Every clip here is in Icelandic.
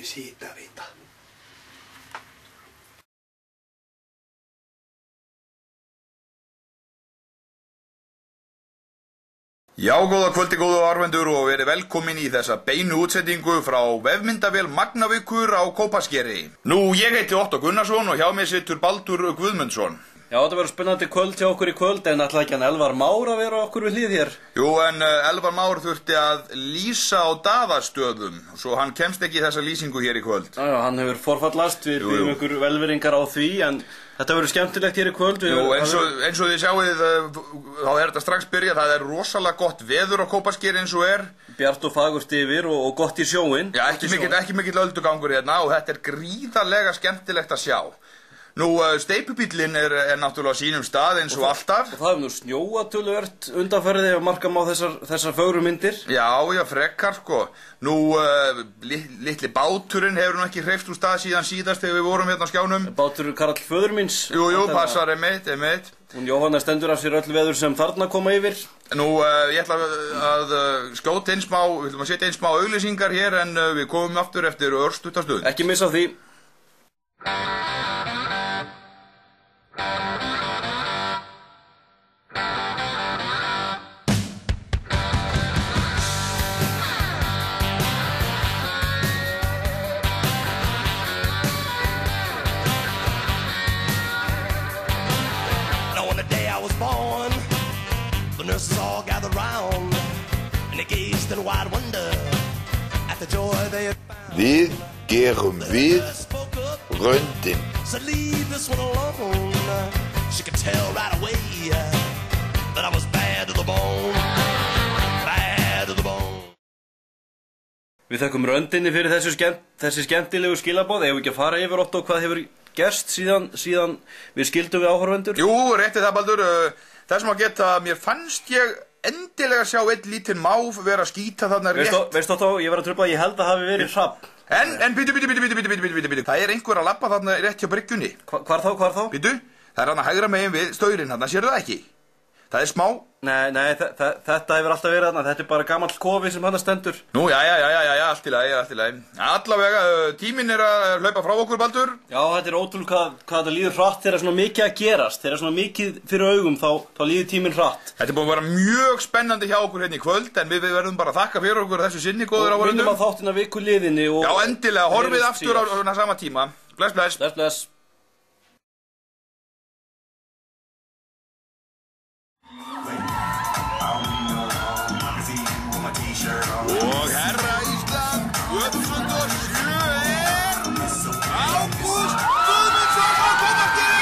Einbýlis hitaveita. Já, góða kvöldi, góðu áhorfendur og verið velkomin í þessa beinu útsendingu frá vefmyndavél Magnavíkur á Kópaskeri. Nú, ég heiti Otto Gunnarsson og hjá mér situr Baldur Guðmundsson. Já, þetta verður spennandi kvöld hjá okkur í kvöld, en ætlaði ekki hann Elvar Már að vera okkur við hlið hér? Jú, en Elvar Már þurfti að lýsa á Daðastöðum, svo hann kemst ekki í þessa lýsingu hér í kvöld. Já, hann hefur forfallast, við byggjum ykkur velveringar á því, en þetta verður skemmtilegt hér í kvöld. Jú, eins og þið sjáið, þá er þetta strax byrjað, það er rosalega gott veður á Kópaskeri eins og er. Bjart og fagurt yfir og gott í sjóinn. Já, ekki mikill öldugangur hérna og þetta er gríðarlega skemmtilegt að sjá. Nú, steypubíllinn er náttúrulega á sínum stað eins og alltaf. Og það hefur nú snjóað töluvert undanfarið ef marka má þessar fögru myndir. Já, frekar sko. Nú, litli báturinn hefur nú ekki hreyfst úr stað síðan síðast þegar við vorum hérna á skjánum. Báturinn Karl föður míns. Jú, passar, einmitt. Hún Jóhanna stendur af sér öll veður sem þarna koma yfir. Nú, ég ætla að skjóta við ætlum að setja einn smá auglýsingar hér en við komum aftur eftir örstutta stund. Ekki missa því. Nurses all gathered round and they gazed in wide wonder at the joy they had found. Við gerum við röndin. So leave this one alone. She could tell right away that I was bad to the bone. Bad to the bone. Við þökkum röndinni fyrir þessi skemmtilegu skilaboð. Ef við ekki að fara yfir Otto hvað hefur gerst síðan við skildum við áhorfendur? Jú, rétti það Baldur. Þessum að geta, mér fannst ég endilega sjá einn lítinn máf vera að skýta þarna rétt. Veistu Otto, ég var að trufla, ég held að hafi verið hrafn. En bíddu, það er einhver að labba þarna rétt hjá bryggjunni. Hvar þá? Bíddu, það er hann að hægra megin við staurinn þarna, sérðu það ekki? Það er smá. Nei, þetta hefur alltaf verið þarna, þetta er bara gamall kofi sem hann stendur. Nú, já, allt í lagi. Allavega, tíminn er að hlaupa frá okkur, Baldur. Já, þetta er ótrúlega hvað þetta líður hratt þegar svona mikið að gerast, þegar svona mikið fyrir augum, þá líður tíminn hratt. Þetta er búin að vera mjög spennandi hjá okkur hérna í kvöld, en við verðum bara að þakka fyrir okkur þessu sinni, góður áhorfendur. Og minnum að þáttina viku liðinni og... Já, endilega, horfið aftur á sama tíma. Bless. Og herra Ísland 2007 Ágúst Guðmundsson á Kópaskeri!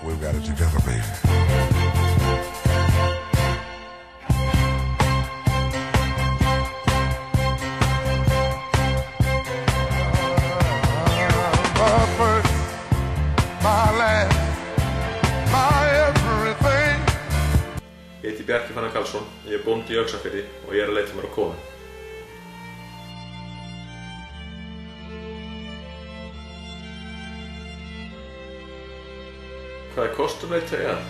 We've got it together, baby. My first, my last, my everything. Ég heiti Bjarki Fannar Karlsson, ég er bóndi í Öxarfirði og ég er að leita mér á konu. Hvað er kostum veit að?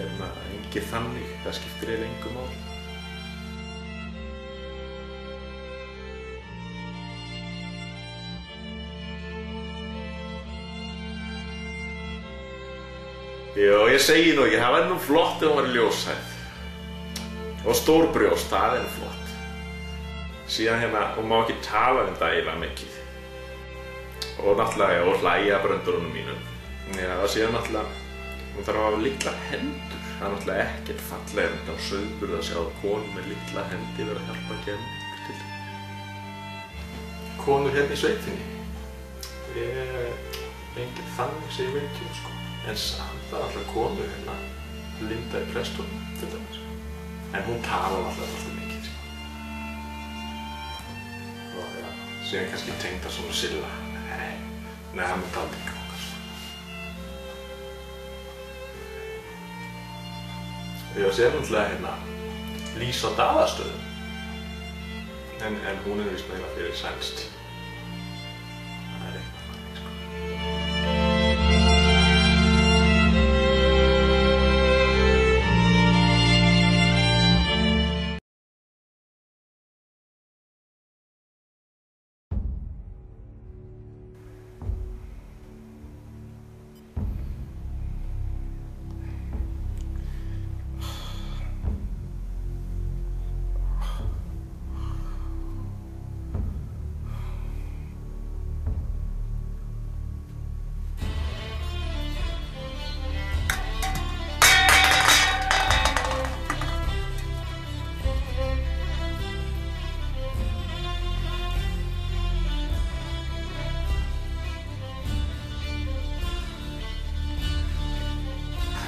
Engin þannig, það skiptir eiginlega engu máli. Jó, ég segi nú ekki, það væri nú flott ef hún væri ljóshærð. Og stór brjóst, það er nú flott. Síðan hún má ekki tala það eiginlega mikið. Og náttúrulega, og hlæja bröndurunum mínum. Já, það síðan náttúrulega, hún þarf að hafa litlar hendur. Það er náttúrulega ekkert fallega en á sauðburð að sjá konu með litla hendi vera að hjálpa að gefa ykkur til. Konur hérna í sveitinni. Engin þannig sem ég veit sko. En samt það er alltaf konur hérna. Linda í Preston, til dæmis. En hún talar alltaf svolítið mikið, sko. Og já, síðan kannski tengdar svona Silla. Nei, hann tala ekki okkar. Já, sér náttúrulega hérna Lísa Daðastöðum. En hún víst meira fyrir sænskt. Það eitthvað þannig, sko.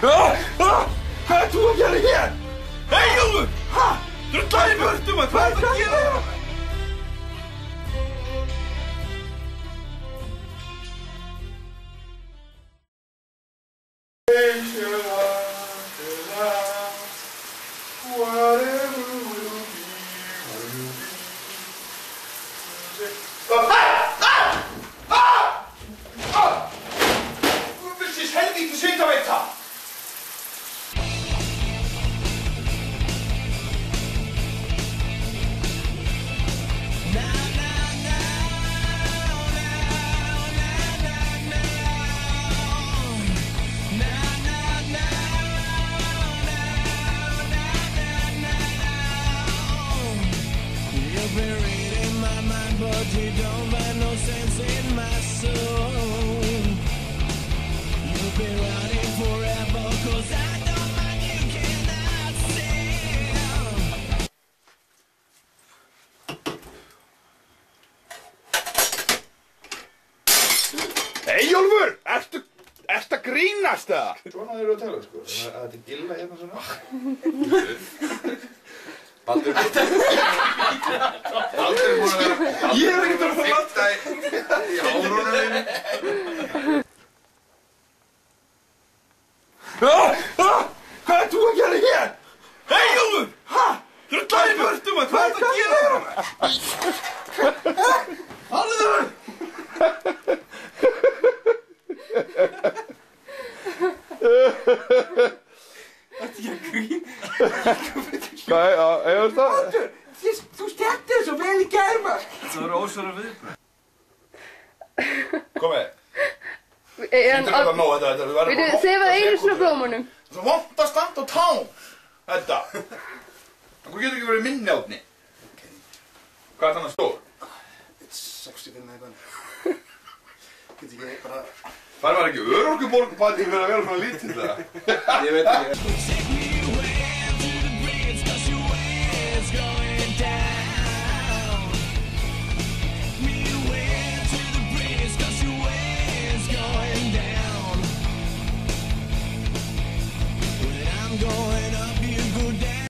Hvað ert þú að gera hér? Eyjólfur! Drullaði í burtu maður, hvað ert að gera hér? Vilsis helvíti svitaveita! Eyjólfur, ertu að grínast það? Svona þeir eru að tala, sko. Þetta er gilla hérna svona. Baldur er búin að vera... Ég er ekkert að fara í hárunum þínu. Hvað ert þú að gera hér? Eyjólfur! Drullaði í burtu maður, hvað ert að gera hér? Haldur! Þetta er ekki grín. Hvað, hefur það? Haldur, þú stektir svo vel í gærmar. Það voru ósvara viðbrögð. Komið. En Þetta er nóg, þetta verður Veitu, þefaðu einu svona blómunum. Svo vont að standa á tám. Þetta. Hvað getur ekki verið minni átni? Hvað er þannig stór? 65 eitthvað. Get ekki bara... Það var ekki örorkuborgpæti fyrir að vera svona lítið það. Ég veit ekki. Going